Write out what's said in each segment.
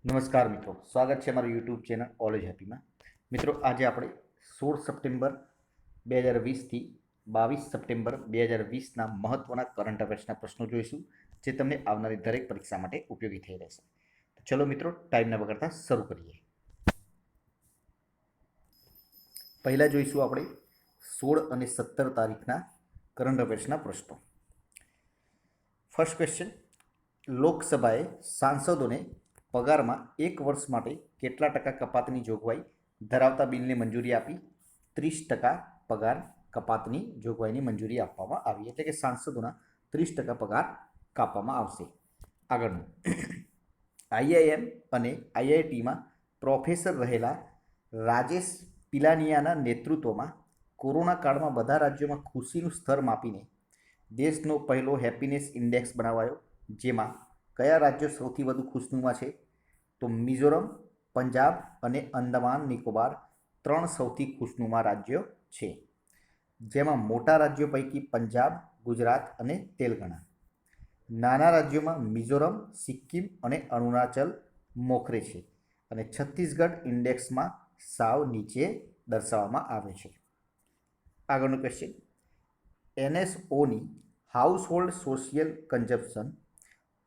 નમસ્કાર મિત્રો, સ્વાગત છે અમારું યુટ્યુબ ચેનલ ઓલેજ હેપીમાં. મિત્રો, આજે આપણે 16 સપ્ટેમ્બર 2020થી 22 સપ્ટેમ્બર 2020ના મહત્વના કરંટ અફેર્સના પ્રશ્નો જોઈશું, જે તમને આવનારી દરેક પરીક્ષા માટે ઉપયોગી થઈ રહેશે. તો ચલો મિત્રો, ટાઈમ ન બગાડતા શરૂ કરીએ. પહેલા જોઈશું આપણે 16 અને 17 તારીખના કરંટ અફેર્સના પ્રશ્નો. ફર્સ્ટ ક્વેશ્ચન: લોકસભાએ સાંસદોને પગારમાં 1 વર્ષ માટે કેટલા ટકા કપાતની જોગવાઈ ધરાવતા બિલને મંજૂરી આપી? 30% પગાર કપાતની જોગવાઈની મંજૂરી આપવામાં આવી. એટલે કે સાંસદોના 30% પગાર કાપવામાં આવશે. આગળનું: આઈઆઈએમ અને આઈઆઈટીમાં પ્રોફેસર રહેલા રાજેશ પિલાનિયાના નેતૃત્વમાં કોરોના કાળમાં બધા રાજ્યોમાં ખુશીનું સ્તર માપીને દેશનો પહેલો હેપીનેસ ઇન્ડેક્સ બનાવાયો. જેમાં કયા રાજ્યો સૌથી વધુ ખુશનુમા છે? તો મિઝોરમ, પંજાબ અને અંદમાન નિકોબાર 3 સૌથી ખુશનુમા રાજ્યો છે. જેમાં મોટા રાજ્યો પૈકી પંજાબ, ગુજરાત અને તેલંગાણા. નાના રાજ્યોમાં મિઝોરમ, સિક્કિમ અને અરુણાચલ મોખરે છે. અને છત્તીસગઢ ઇન્ડેક્સમાં સાવ નીચે દર્શાવવામાં આવે છે. આગળનો ક્વેશ્ચન: એનએસઓની household social consumption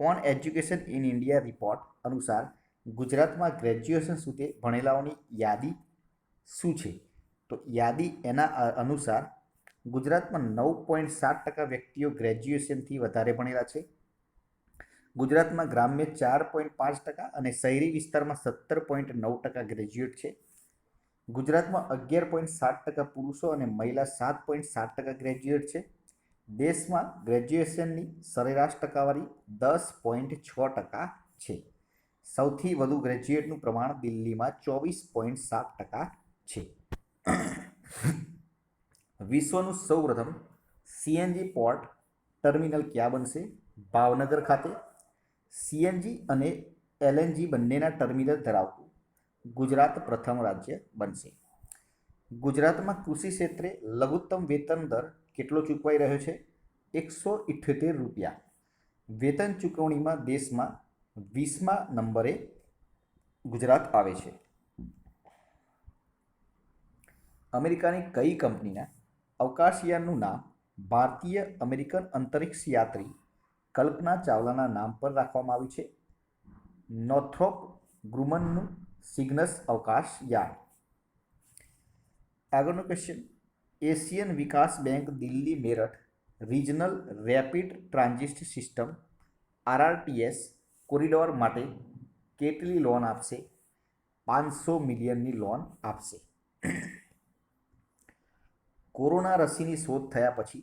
on education in India report અનુસાર ગુજરાતમાં ગ્રેજ્યુએશન સુધી ભણેલાઓની યાદી શું છે? તો યાદી એના અનુસાર ગુજરાતમાં 9.7% વ્યક્તિઓ ગ્રેજ્યુએશનથી વધારે ભણેલા છે. ગુજરાતમાં ગ્રામ્ય 4.5% અને શહેરી વિસ્તારમાં 17.9% ગ્રેજ્યુએટ છે. ગુજરાતમાં 11.7% પુરુષો અને મહિલા 7.7% ગ્રેજ્યુએટ છે. દેશમાં ગ્રેજ્યુએશનની સરેરાશ ટકાવારી 10.6% છે. સૌથી વધુ ગ્રેજ્યુએટનું પ્રમાણ દિલ્હીમાં 24.7% છે. વિશ્વનું સૌપ્રથમ સીએનજી પોર્ટ ટર્મિનલ ક્યાં બનશે? ભાવનગર ખાતે. સીએનજી અને એલએનજી બંનેના ટર્મિનલ ધરાવતું ગુજરાત પ્રથમ રાજ્ય બનશે. ગુજરાતમાં કૃષિ ક્ષેત્રે લઘુત્તમ વેતન દર કેટલો ચૂકવાઈ રહ્યો છે? 178 રૂપિયા. વેતન ચૂકવણીમાં દેશમાં 20મા નંબરે ગુજરાત આવે છે. અમેરિકાની કઈ કંપનીના અવકાશયાનનું નામ ભારતીય અમેરિકન અંતરિક્ષ યાત્રી કલ્પના ચાવલાના નામ પર રાખવામાં આવ્યું છે? નોર્થ્રોપ ગ્રુમનનું સિગ્નસ અવકાશયાન. આગળનો ક્વેશ્ચન: એશિયન વિકાસ bank Delhi Meerut regional rapid transit system RRTS corridor માટે કેટલી લોન આપશે? 500 મિલિયનની લોન આપશે. કોરોના રસીની શોધ થયા પછી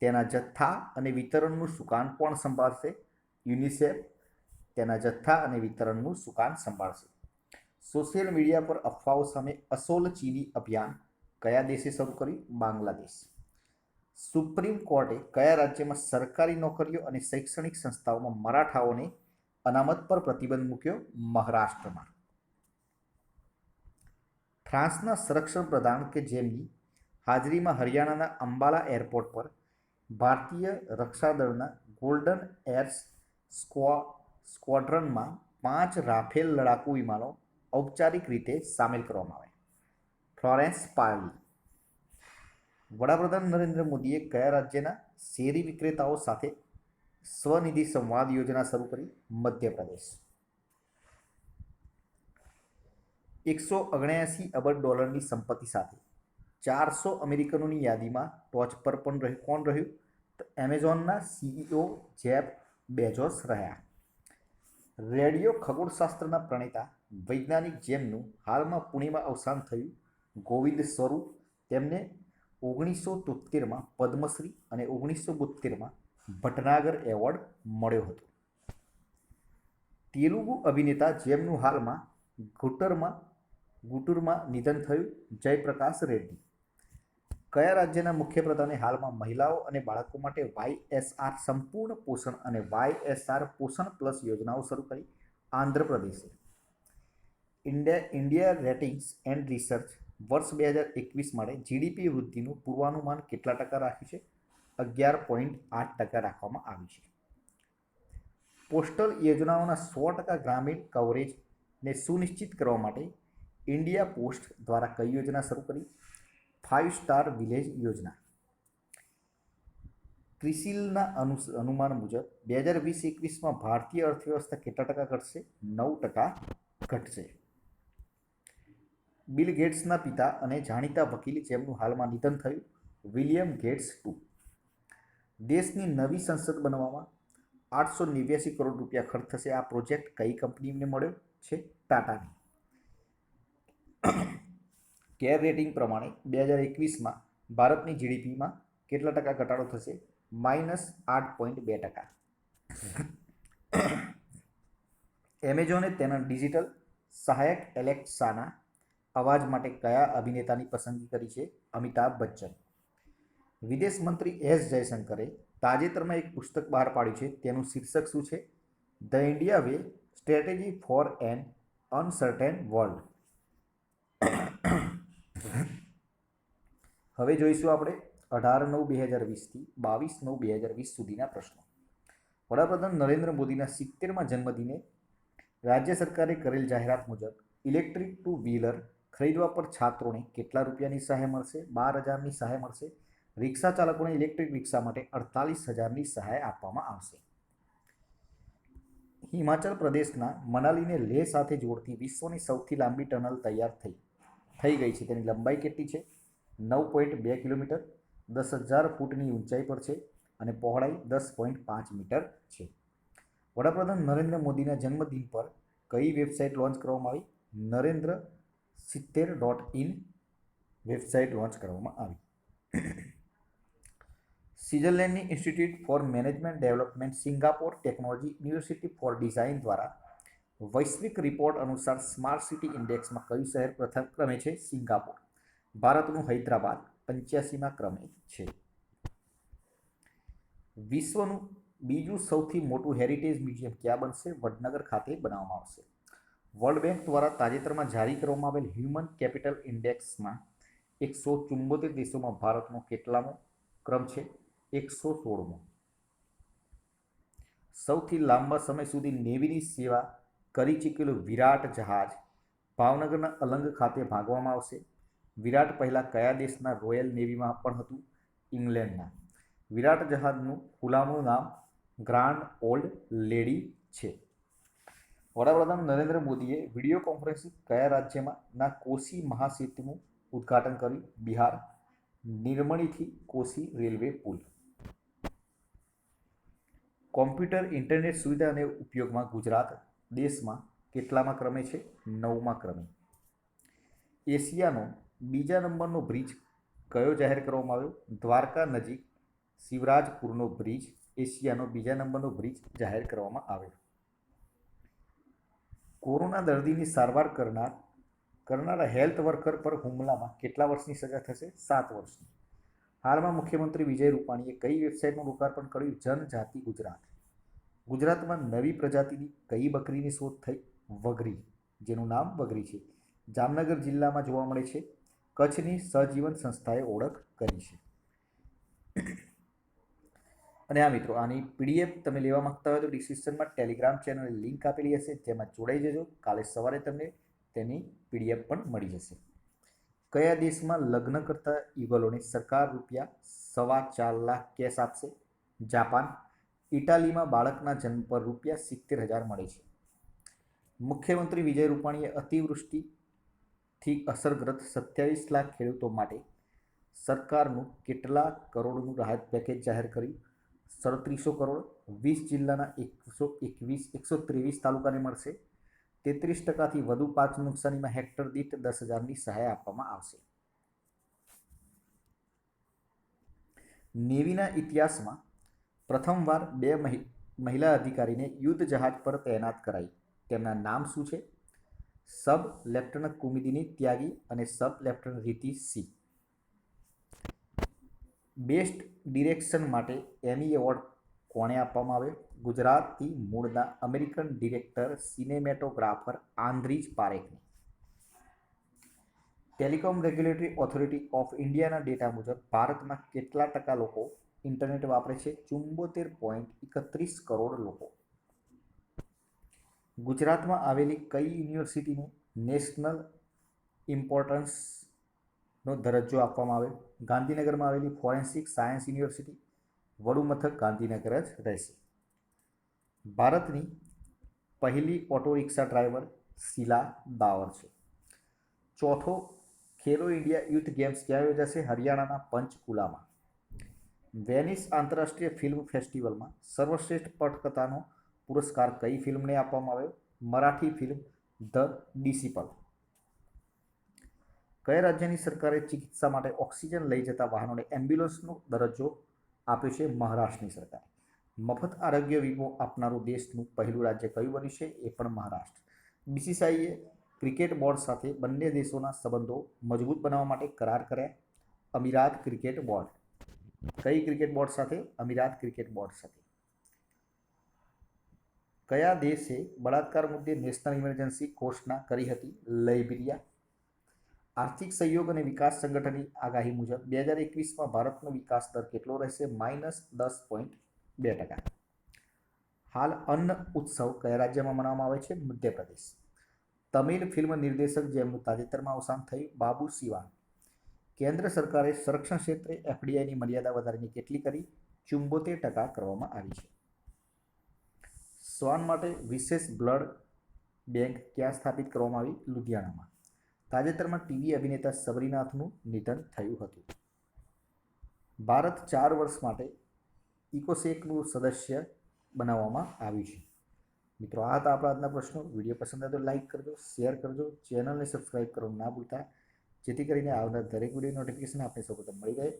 તેના જથ્થા અને વિતરણનું સુકાન કોણ સંભાળશે? યુનિસેફ તેના જથ્થા અને વિતરણનું સુકાન સંભાળશે. સોશિયલ મીડિયા પર અફવાઓ સામે અસોલ ચીની અભિયાન કયા દેશે શરૂ કર્યું? બાંગ્લાદેશ. સુપ્રીમ કોર્ટે કયા રાજ્યમાં સરકારી નોકરીઓ અને શૈક્ષણિક સંસ્થાઓમાં મરાઠાઓને અનામત પર પ્રતિબંધ મૂક્યો? મહારાષ્ટ્રમાં. ફ્રાન્સના સંરક્ષણ પ્રધાન કે જેમની હાજરીમાં હરિયાણાના અંબાલા એરપોર્ટ પર ભારતીય રક્ષાદળના ગોલ્ડન એર્સ સ્ક્વોડ્રનમાં 5 રાફેલ લડાકુ વિમાનો ઔપચારિક રીતે સામેલ કરવામાં આવ્યા. ફ્લોરેન્સ પાર્લી. વડાપ્રધાન નરેન્દ્ર મોદીએ કયા રાજ્યના શેરી વિક્રેતાઓ સાથે સ્વનિધિ સંવાદ યોજના શરૂ કરી? મધ્યપ્રદેશ. 179 અબજ ડોલરની સંપત્તિ સાથે 400 અમેરિકનોની યાદીમાં ટોચ પર પણ કોણ રહ્યું? તો એમેઝોનના સીઈઓ જેફ બેઝોસ રહ્યા. રેડિયો ખગોળશાસ્ત્રના પ્રણેતા વૈજ્ઞાનિક જેમનું હાલમાં પુણેમાં અવસાન થયું, ગોવિંદ સ્વરૂપ, તેમને 1973માં પદ્મશ્રી અને 1972માં ભટનાગર એવોર્ડ મળ્યો હતો. તેલુગુ અભિનેતા જેમનું હાલમાં ગુટુરમાં નિધન થયું, જયપ્રકાશ રેડ્ડી. કયા રાજ્યના મુખ્યપ્રધાને હાલમાં મહિલાઓ અને બાળકો માટે વાયએસઆર સંપૂર્ણ પોષણ અને વાયએસઆર પોષણ પ્લસ યોજનાઓ શરૂ કરી? આંધ્રપ્રદેશે. ઇન્ડિયા રેટિંગ્સ એન્ડ રિસર્ચ વર્ષ 2021 માટે જીડીપી વૃદ્ધિનું પૂર્વાનુમાન કેટલા ટકા રાખ્યું છે? 11.8% રાખવામાં આવ્યું છે. પોસ્ટલ યોજનાઓના 100% ગ્રામીણ કવરેજ ને સુનિશ્ચિત કરવા માટે ઇન્ડિયા પોસ્ટ દ્વારા કઈ યોજના શરૂ કરી? 5 સ્ટાર વિલેજ યોજના. ક્રિસિલના અનુમાન મુજબ 2020-21માં ભારતીય અર્થવ્યવસ્થા કેટલા ટકા ઘટશે? 9% ઘટશે. બિલ ગેટ્સના પિતા અને જાણીતા વકીલ જેમનું હાલમાં નિધન થયું, વિલિયમ ગેટ્સ II. દેશની નવી સંસદ બનાવવામાં 889 કરોડ રૂપિયા ખર્ચ થશે. આ પ્રોજેક્ટ કઈ કંપનીને મળ્યો છે? ટાટાની. કેર રેટિંગ પ્રમાણે 2021માં ભારતની જીડીપીમાં કેટલા ટકા ઘટાડો થશે? -8.2%. એમેઝોને તેના ડિજિટલ સહાયક એલેક્સાના અવાજ માટે કયા અભિનેતાની પસંદગી કરી છે? અમિતાભ બચ્ચન. વિદેશ મંત્રી એસ જયશંકરે તાજેતરમાં એક પુસ્તક બહાર પાડ્યું છે. તેનું શીર્ષક શું છે? The India way, strategy for an uncertain world. હવે જોઈશું આપણે 18/9/2020 થી 22/9/2020 સુધીના પ્રશ્નો. વડાપ્રધાન નરેન્દ્ર મોદીના 70મા જન્મદિને રાજ્ય સરકારે કરેલ જાહેરાત મુજબ ઇલેક્ટ્રિક ટુ વ્હીલર ખરીદવા પર છાત્રોને કેટલા રૂપિયાની સહાય મળશે? 12,000ની સહાય મળશે. રિક્ષા ચાલકોને ઇલેક્ટ્રિક રિક્ષા માટે 48,000ની સહાય આપવામાં આવશે. હિમાચલ પ્રદેશના મનાલીને લેહ સાથે જોડતી વિશ્વની સૌથી લાંબી ટનલ તૈયાર થઈ ગઈ છે. તેની લંબાઈ કેટલી છે? 9.2 કિલોમીટર, 10,000 ફૂટની ઊંચાઈ પર છે અને પહોળાઈ 10.5 મીટર છે. વડાપ્રધાન નરેન્દ્ર મોદીના જન્મદિન પર કઈ વેબસાઇટ લોન્ચ કરવામાં આવી? narendra70.in વેબસાઇટ લોન્ચ કરવામાં આવી. સ્વિટ્ઝરલેન્ડની institute for management development Singapore technology university for design દ્વારા વૈશ્વિક રિપોર્ટ અનુસાર સ્માર્ટ સિટી ઇન્ડેક્સમાં કયું શહેર પ્રથમ ક્રમે છે? સિંગાપોર. ભારતનું હૈદરાબાદ 85મા ક્રમે છે. વિશ્વનું બીજું સૌથી મોટું હેરિટેજ મ્યુઝિયમ ક્યાં બનશે? વડનગર ખાતે બનાવવામાં આવશે. વર્લ્ડ બેંક દ્વારા તાજેતરમાં જારી કરવામાં આવેલ હ્યુમન કેપિટલ ઇન્ડેક્સમાં 174 દેશોમાં ભારતનો કેટલામો ક્રમ છે? 116મો. સૌથી લાંબા સમય સુધી નેવીની સેવા કરી ચૂકેલું વિરાટ જહાજ ભાવનગરના અલંગ ખાતે ભાંગવામાં આવશે. વિરાટ પહેલાં કયા દેશના રોયલ નેવીમાં પણ હતું? ઇંગ્લેન્ડના. વિરાટ જહાજનું હુલામણું નામ ગ્રાન્ડ ઓલ્ડ લેડી છે. વડાપ્રધાન નરેન્દ્ર મોદીએ વિડીયો કોન્ફરન્સિંગ કયા રાજ્યમાં ના કોસી મહાસેતુનું ઉદ્ઘાટન કર્યું? બિહાર. નિર્મણીથી કોસી રેલવે પુલ. કોમ્પ્યુટર ઇન્ટરનેટ સુવિધા અને ઉપયોગમાં ગુજરાત દેશમાં કેટલામા ક્રમે છે? 9મા ક્રમે. એશિયાનો બીજા નંબરનો બ્રિજ કયો જાહેર કરવામાં આવ્યો? દ્વારકા નજીક શિવરાજપુરનો બ્રિજ એશિયાનો બીજા નંબરનો બ્રિજ જાહેર કરવામાં આવ્યો. કોરોના દર્દીની સારવાર કરનારા હેલ્થ વર્કર પર હુમલામાં કેટલા વર્ષની સજા થશે? 7 વર્ષની. હાલમાં મુખ્યમંત્રી વિજય રૂપાણીએ કઈ વેબસાઇટનું લોકાર્પણ કર્યું? જનજાતિ ગુજરાત. ગુજરાતમાં નવી પ્રજાતિની કઈ બકરીની શોધ થઈ? વગરી, જેનું નામ વગરી છે. જામનગર જિલ્લામાં જોવા મળે છે. કચ્છની સહજીવન સંસ્થાએ ઓળખ કરી છે. અને આ મિત્રો, આની પીડીએફ તમે લેવા માંગતા હોય તો ડિસ્ક્રિપ્શનમાં ટેલિગ્રામ ચેનલની લિંક આપેલી હશે, જેમાં જોડાઈ જજો. કાલે સવારે તમને તેની પીડીએફ પણ મળી જશે. કયા દેશમાં લગ્ન કરતા યુગલોને સરકાર ₹4.25 લાખ કેશ આપશે? જાપાન. ઇટાલીમાં બાળકના જન્મ પર ₹70,000 મળે છે. મુખ્યમંત્રી વિજય રૂપાણીએ અતિવૃષ્ટિથી અસરગ્રસ્ત 27 લાખ ખેડૂતો માટે સરકારનું કેટલા કરોડનું રાહત પેકેજ જાહેર કર્યું? 3700 કરોડ. 20 જિલ્લાના 123 તાલુકાને મળશે. 33%થી વધુ પાક નુકસાનીમાં હેક્ટર દીઠ 10,000ની સહાય આપવામાં આવશે. નેવીના ઇતિહાસમાં પ્રથમવાર 2 મહિલા અધિકારીને યુદ્ધ જહાજ પર તૈનાત કરાઈ. તેમના નામ શું છે? સબ લેફ્ટનન્ટ કુમુદિની ત્યાગી અને સબ લેફ્ટનન્ટ રીતિ સી. બેસ્ટ ડિરેક્શન માટે એમી એવોર્ડ કોણે આપવામાં આવ્યો? ગુજરાતી મૂળના અમેરિકન ડિરેક્ટર સિનેમેટોગ્રાફર આંદ્રીજ પારેખને. ટેલિકોમ રેગ્યુલેટરી ઓથોરિટી ઓફ ઇન્ડિયાના ડેટા મુજબ ભારતમાં કેટલા ટકા લોકો ઇન્ટરનેટ વાપરે છે? 74.31 કરોડ લોકો. ગુજરાતમાં આવેલી કઈ યુનિવર્સિટીને નેશનલ ઇમ્પોર્ટન્સનો દરજ્જો આપવામાં આવે? ગાંધીનગરમાં આવેલી ફોરેન્સિક સાયન્સ યુનિવર્સિટી. વડુ મથક ગાંધીનગર જ રહેશે. ભારતની પહેલી ઓટો રિક્ષા ડ્રાઈવર શીલા દાવર છે. ચોથો ખેલો ઇન્ડિયા યુથ ગેમ્સ ક્યાં યોજાશે? હરિયાણાના પંચકુલામાં. વેનિસ આંતરરાષ્ટ્રીય ફિલ્મ ફેસ્ટિવલમાં સર્વશ્રેષ્ઠ પટકથાનો પુરસ્કાર કઈ ફિલ્મને આપવામાં આવ્યો? Marathi film the ડિસિપલ. કયા રાજ્યની સરકારે ચિકિત્સા માટે ઓક્સિજન લઈ જતા વાહનોને એમ્બ્યુલન્સનો દરજ્જો આપ્યો છે? મહારાષ્ટ્રની સરકારે. મફત આરોગ્ય વીમો આપનારું દેશનું પહેલું રાજ્ય કયું બન્યું છે? એ પણ મહારાષ્ટ્ર. બીસીસીઆઈએ ક્રિકેટ બોર્ડ સાથે બંને દેશોના સંબંધો મજબૂત બનાવવા માટે કરાર કર્યા. અમીરાત ક્રિકેટ બોર્ડ. કઈ ક્રિકેટ બોર્ડ સાથે? અમીરાત ક્રિકેટ બોર્ડ સાથે. કયા દેશે બળાત્કાર મુદ્દે નેશનલ ઇમરજન્સી ઘોષણા કરી હતી? લાઇબેરિયા. આર્થિક સહયોગ અને વિકાસ સંગઠનની આગાહી મુજબ 2021માં ભારતનો વિકાસ દર કેટલો રહેશે? -10.2%. હાલ અન્ન ઉત્સવ કયા રાજ્યમાં મનાવવામાં આવે છે? મધ્યપ્રદેશ. તમિલ ફિલ્મ નિર્દેશક જેમનું તાજેતરમાં અવસાન થયું? બાબુ સિવાન. કેન્દ્ર સરકારે સંરક્ષણ ક્ષેત્રે એફડીઆઈની મર્યાદા વધારીને કેટલી કરી? 74% કરવામાં આવી છે. શ્વાન માટે વિશેષ બ્લડ બેંક ક્યાં સ્થાપિત કરવામાં આવી? લુધિયાણામાં. તાજેતરમાં ટીવી અભિનેતા સબરીનાથનું નિધન થયું હતું. ભારત 4 વર્ષ માટે ઇકોસેકનું સદસ્ય બનાવવામાં આવ્યું છે. મિત્રો, આ હતા આપણા આજના પ્રશ્નો. વિડીયો પસંદ આવે તો લાઇક કરજો, શેર કરજો, ચેનલને સબસ્ક્રાઈબ કરવાનું ના ભૂલતા, જેથી કરીને આવનાર દરેક વિડીયો નોટિફિકેશન આપને સૌપ્રથમ મળી રહે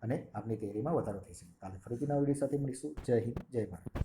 અને આપની તૈયારીમાં વધારો થઈ શકે. કાલે ફરીથી નવા વિડીયો સાથે મળીશું. જય હિન્દ, જય ભારત.